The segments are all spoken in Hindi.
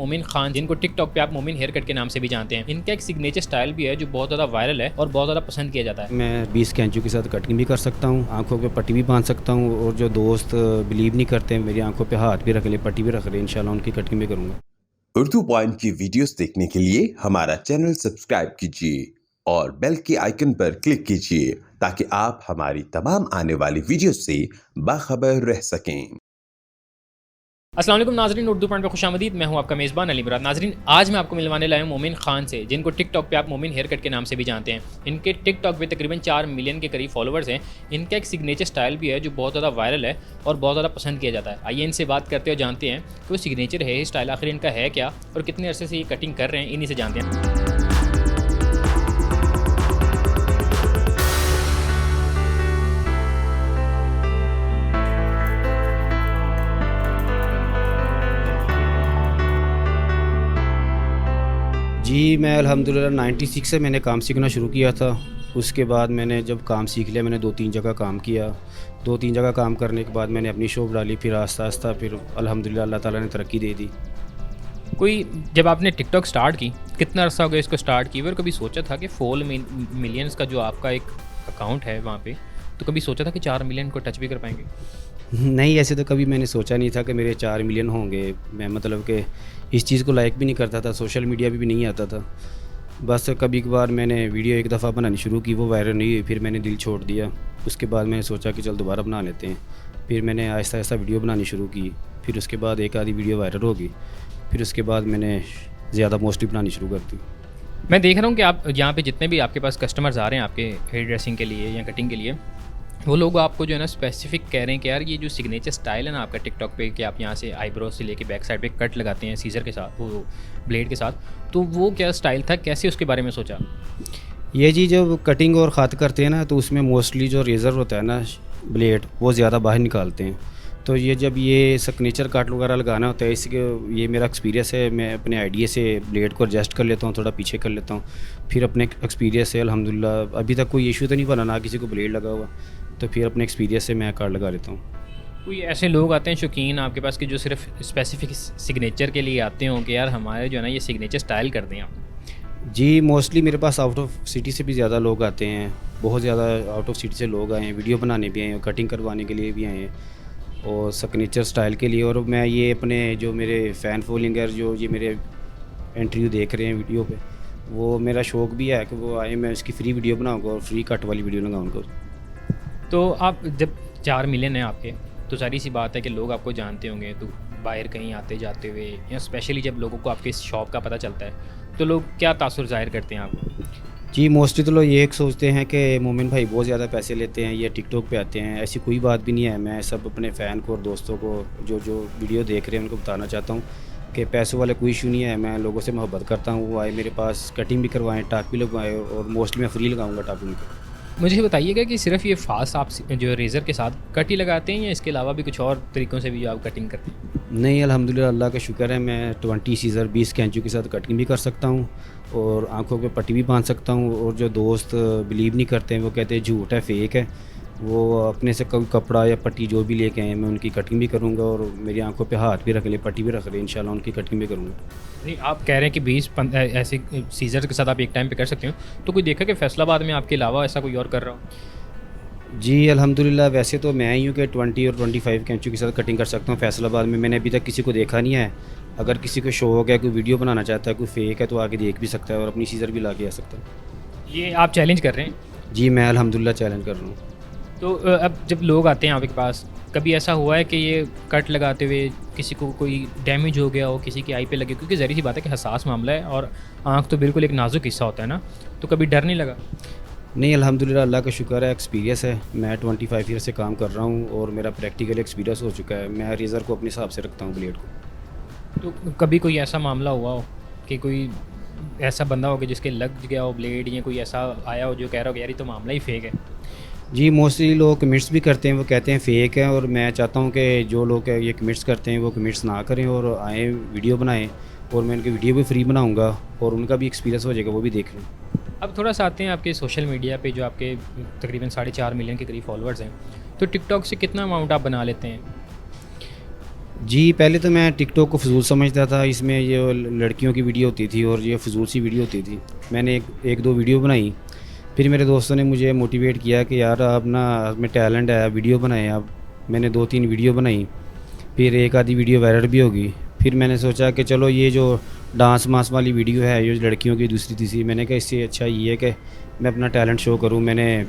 मोमिन खान, जिनको टिकटॉक पे आप मोमिन हेयर कट के नाम से भी जानते हैं। इनका एक सिग्नेचर स्टाइल भी है जो बहुत ज़्यादा वायरल है और बहुत ज़्यादा पसंद किया जाता है। मैं 20 कैंचू के साथ कटिंग भी कर सकता हूँ, आंखों पे पट्टी भी बांध सकता हूँ, और जो दोस्त बिलीव नहीं करते हैं मेरी आंखों पे हाथ भी रख ले, पट्टी भी रख ले, इंशाल्लाह उनकी कटिंग भी करूँगा। उर्दू पॉइंट की वीडियोस देखने के लिए हमारा चैनल सब्सक्राइब कीजिए और बेल के आइकन पर क्लिक कीजिए ताकि आप हमारी तमाम आने वाली वीडियोस से बाखबर रह सकें। अस्सलाम वालेकुम नाजरीन, उर्दू पॉइंट पे खुशामदीद। मैं हूं आपका मेज़बान अली मुराद। नाजरीन, आज मैं आपको मिलवाने लाया हूं मोमिन खान से, जिनको टिकटॉक पे आप मोमिन हेयर कट के नाम से भी जानते हैं। इनके टिकटॉक पे तकरीबन 4 मिलियन के करीब फॉलोअर्स हैं। इनका एक सिग्नेचर स्टाइल भी है जो बहुत ज़्यादा वायरल है और बहुत ज़्यादा पसंद किया जाता है। आइए इनसे बात करते और जानते हैं कि वो सिग्नेचर हेयर स्टाइल आखिर इनका है क्या और कितने अरसे से ये कटिंग कर रहे हैं, इन्हीं से जानते हैं। जी, मैं अल्हम्दुलिल्लाह 96 से मैंने काम सीखना शुरू किया था। उसके बाद मैंने जब काम सीख लिया, मैंने 2-3 जगह काम किया। 2-3 जगह काम करने के बाद मैंने अपनी शॉप डाली, फिर आस्ता-आस्ता फिर अल्हम्दुलिल्लाह अल्लाह ताला ने तरक्की दे दी। कोई जब आपने टिकटॉक स्टार्ट की, कितना अर्सा हो गया इसको स्टार्ट किए हुए, और कभी सोचा था कि 4 मिलियंस का जो आपका एक अकाउंट है वहाँ पे, तो कभी सोचा था कि 4 मिलियन को टच भी कर पाएंगे? नहीं, ऐसे तो कभी मैंने सोचा नहीं था कि मेरे 4 मिलियन होंगे। मैं मतलब कि इस चीज़ को लाइक भी नहीं करता था, सोशल मीडिया पे भी नहीं आता था। बस कभी-कभार मैंने वीडियो एक दफ़ा बनानी शुरू की, वो वायरल नहीं हुई, फिर मैंने दिल छोड़ दिया। उसके बाद मैंने सोचा कि चल दोबारा बना लेते हैं। फिर मैंने आहिस्ता-आहिस्ता वीडियो बनानी शुरू की। फिर उसके बाद एक आधी वीडियो वायरल हो गई। फिर उसके बाद मैंने ज़्यादा मोस्टली बनानी शुरू कर दी। मैं देख रहा हूँ कि आप यहाँ पे जितने भी आपके पास कस्टमर्स आ रहे हैं आपके हेयर ड्रेसिंग के लिए या कटिंग के लिए, वो लोग आपको जो है ना स्पेसिफिक कह रहे हैं कि यार ये जो सिग्नेचर स्टाइल है ना आपका टिकटॉक पे, कि आप यहाँ से आईब्रो से लेके बैक साइड पे कट लगाते हैं सीज़र के साथ, वो ब्लेड के साथ, तो वो क्या स्टाइल था, कैसे उसके बारे में सोचा? ये जी जब कटिंग और ख़ात करते हैं ना, तो उसमें मोस्टली जो रेज़र होता है ना, ब्लेड, वो ज़्यादा बाहर निकालते हैं। तो ये जब ये सिग्नेचर कट वगैरह लगाना होता है, इसके ये मेरा एक्सपीरियंस है। मैं अपने आइडिया से ब्लेड को एडजस्ट कर लेता हूँ, थोड़ा पीछे कर लेता हूँ। फिर अपने एक्सपीरियंस से अल्हम्दुलिल्लाह अभी तक कोई इशू तो नहीं बना, ना किसी को ब्लेड लगा हुआ। तो फिर अपने एक्सपीरियंस से मैं कट लगा लेता हूँ। कोई ऐसे लोग आते हैं शौकीन आपके पास कि जो सिर्फ स्पेसिफिक सिग्नेचर के लिए आते हों कि यार हमारे जो है ना ये सिग्नेचर स्टाइल कर दें आप? जी, मोस्टली मेरे पास आउट ऑफ सिटी से भी ज़्यादा लोग आते हैं। बहुत ज़्यादा आउट ऑफ सिटी से लोग आए हैं, वीडियो बनाने भी आए हैं, कटिंग करवाने के लिए भी आए हैं और सिग्नेचर स्टाइल के लिए। और मैं ये अपने जो मेरे फ़ैन फॉलोइंग है, जो ये मेरे इंटरव्यू देख रहे हैं वीडियो पे, वो मेरा शौक़ भी है कि वो आए, मैं उसकी फ्री वीडियो बनाऊँगा और फ्री कट वाली वीडियो लगाऊँगा। तो आप जब 4 मिलियन है आपके, तो सारी सी बात है कि लोग आपको जानते होंगे, तो बाहर कहीं आते जाते हुए या स्पेशली जब लोगों को आपके इस शॉप का पता चलता है, तो लोग क्या तासुर ज़ाहिर करते हैं आपको? जी, मोस्टली तो लोग ये एक सोचते हैं कि मोमिन भाई बहुत ज़्यादा पैसे लेते हैं, ये टिकटॉक पे आते हैं। ऐसी कोई बात भी नहीं है। मैं सब अपने फ़ैन को और दोस्तों को जो जो वीडियो देख रहे हैं उनको बताना चाहता हूँ कि पैसों वाला कोई इशू नहीं है। मैं लोगों से मोहब्बत करता हूँ, वो आए मेरे पास, कटिंग भी करवाएँ, टाक भी लगवाएँ, और मोस्टली मैं फ्री लगाऊँगा टाक उनको। मुझे बताइएगा कि सिर्फ ये फास्ट आप जो रेज़र के साथ कट ही लगाते हैं या इसके अलावा भी कुछ और तरीक़ों से भी आप कटिंग करते हैं? नहीं, अल्हम्दुलिल्लाह अल्लाह का शुक्र है, मैं 20 सीज़र 20 कैंचू के साथ कटिंग भी कर सकता हूँ और आँखों पे पट्टी भी बांध सकता हूँ। और जो दोस्त बिलीव नहीं करते हैं, वो कहते हैं झूठ है, फ़ेक है, वो अपने से कोई कपड़ा या पट्टी जो भी लेके आएँ, मैं उनकी कटिंग भी करूँगा और मेरी आँखों पे हाथ भी रख ले, पट्टी भी रख ले, इंशाल्लाह उनकी कटिंग भी करूँगा। नहीं, आप कह रहे हैं कि 20 ऐसे सीज़र के साथ आप एक टाइम पे कर सकते हो, तो कोई देखा कि फैसलाबाद में आपके अलावा ऐसा कोई और कर रहा हो? जी, अल्हम्दुलिल्लाह वैसे तो मैं ही हूँ कि 20 और 25 कैंचू के साथ कटिंग कर सकता हूँ फैसलाबाद में। मैंने अभी तक किसी को देखा नहीं है। अगर किसी को शौक है, कोई वीडियो बनाना चाहता है, कोई फ़ेक है, तो आके देख भी सकता है और अपनी सीज़र भी ला के आ सकता है। ये आप चैलेंज कर रहे हैं? जी, मैं अल्हम्दुलिल्लाह चैलेंज कर रहा हूँ। तो अब जब लोग आते हैं आपके पास, कभी ऐसा हुआ है कि ये कट लगाते हुए किसी को कोई डैमेज हो गया हो, किसी की आई पे लगे? क्योंकि ज़ाहिर सी बात है कि हसास मामला है और आँख तो बिल्कुल एक नाजुक हिस्सा होता है ना, तो कभी डर नहीं लगा? नहीं, अल्हम्दुलिल्लाह अल्लाह का शुक्र है, एक्सपीरियंस है। मैं 25 ईयर से काम कर रहा हूँ और मेरा प्रैक्टिकल एक्सपीरियंस हो चुका है। मैं रेज़र को अपने हिसाब से रखता हूँ, ब्लेड को। तो कभी कोई ऐसा मामला हुआ हो कि कोई ऐसा बंदा हो कि जिसके लग गया हो ब्लेड, या कोई ऐसा आया हो जो कह रहा हो कि यार ये तो मामला ही फेक है? जी, मोस्टली लोग कमिट्स भी करते हैं, वो कहते हैं फ़ेक है, और मैं चाहता हूँ कि जो लोग ये कमिट्स करते हैं वो कमिट्स ना करें और आएँ, वीडियो बनाएँ, और मैं उनकी वीडियो भी फ्री बनाऊँगा और उनका भी एक्सपीरियंस हो जाएगा, वो भी देख लें। अब थोड़ा सा आते हैं आपके सोशल मीडिया पे, जो आपके तकरीबन 4.5 मिलियन के करीब फॉलोअर्स हैं, तो टिकटॉक से कितना अमाउंट आप बना लेते हैं? जी, पहले तो मैं टिकटॉक को फ़िज़ूल समझता था, इसमें ये लड़कियों की वीडियो होती थी और ये फ़िज़ूल सी वीडियो होती थी। मैंने एक दो वीडियो बनाई, फिर मेरे दोस्तों ने मुझे मोटिवेट किया कि यार आप ना, आप में टैलेंट है, वीडियो बनाएँ आप। मैंने 2-3 वीडियो बनाई, फिर एक आधी वीडियो वायरल भी होगी। फिर मैंने सोचा कि चलो ये जो डांस मांस वाली वीडियो है, ये लड़कियों की दूसरी तीसरी, मैंने कहा इससे अच्छा ये है कि मैं अपना टैलेंट शो करूँ। मैंने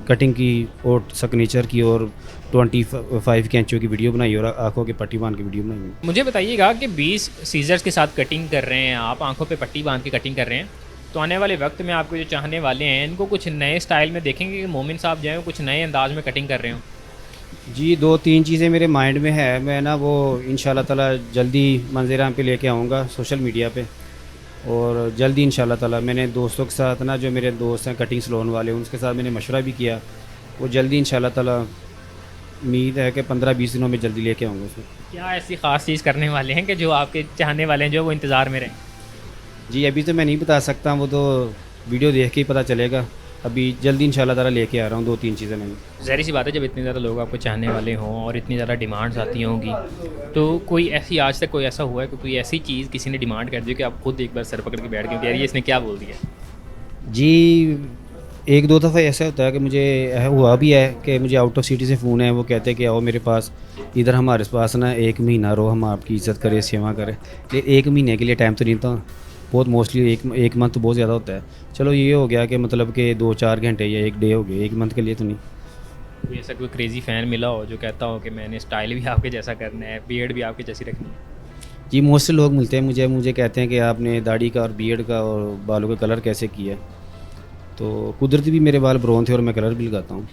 कटिंग की और सिग्नेचर की और 25 कैंचियों की वीडियो बनाई और आँखों के पट्टी बांध के वीडियो बनाई। मुझे बताइएगा कि 20 सीजर्स के साथ कटिंग कर रहे हैं आप, आंखों पे पट्टी बांध के कटिंग कर रहे हैं, तो आने वाले वक्त में आपको जो चाहने वाले हैं इनको कुछ नए स्टाइल में देखेंगे कि मोमिन साहब जो है वो कुछ नए अंदाज में कटिंग कर रहे हो? जी, 2-3 चीज़ें मेरे माइंड में है, मैं ना वो इंशाल्लाह ताला जल्दी मंज़र-आम पे लेके आऊँगा सोशल मीडिया पे। और जल्दी इंशाल्लाह ताला मैंने दोस्तों के साथ ना, जो मेरे दोस्त हैं कटिंग सैलून वाले, उनके साथ मैंने मशवरा भी किया। वो जल्दी इंशाल्लाह ताला उम्मीद है कि 15-20 दिनों में जल्दी लेके आऊँगा उसको। क्या ऐसी ख़ास चीज़ करने वाले हैं कि जो आपके चाहने वाले हैं जो वो इंतज़ार में रहें? जी, अभी तो मैं नहीं बता सकता, वो तो वीडियो देख के ही पता चलेगा। अभी जल्दी इंशाल्लाह ताला लेके आ रहा हूँ 2-3 चीज़ें मैं। ज़ाहिर सी बात है, जब इतने ज़्यादा लोग आपको चाहने वाले हों और इतनी ज़्यादा डिमांड्स आती होंगी, तो कोई ऐसी आज तक कोई ऐसा हुआ है कि कोई ऐसी चीज़ किसी ने डिमांड कर दी कि आप खुद एक बार सर पकड़ के बैठ गए कि यार ये इसने क्या बोल दिया? जी, 1-2 दफ़ा ऐसा होता है कि मुझे हुआ भी है कि मुझे आउट ऑफ सिटी से फ़ोन है, वो कहते हैं कि आओ मेरे पास, इधर हमारे पास ना 1 महीना रहो, हम आपकी इज़्ज़त करें, सेवा करें। लेकिन 1 महीने के लिए टाइम तो नहीं था, बहुत मोस्टली एक मंथ तो बहुत ज़्यादा होता है। चलो ये हो गया कि मतलब कि 2-4 घंटे या 1 डे हो गया, 1 मंथ के लिए तो नहीं। कोई ऐसा कोई क्रेज़ी फ़ैन मिला हो जो कहता हो कि मैंने स्टाइल भी आपके जैसा करना है, बियर्ड भी आपकी जैसी रखनी है? जी, मोस्टली लोग मिलते हैं मुझे कहते हैं कि आपने दाढ़ी का और बियर्ड का और बालों का कलर कैसे किया है। तो कुदरती भी मेरे बाल ब्राउन थे और मैं कलर भी लगाता हूँ।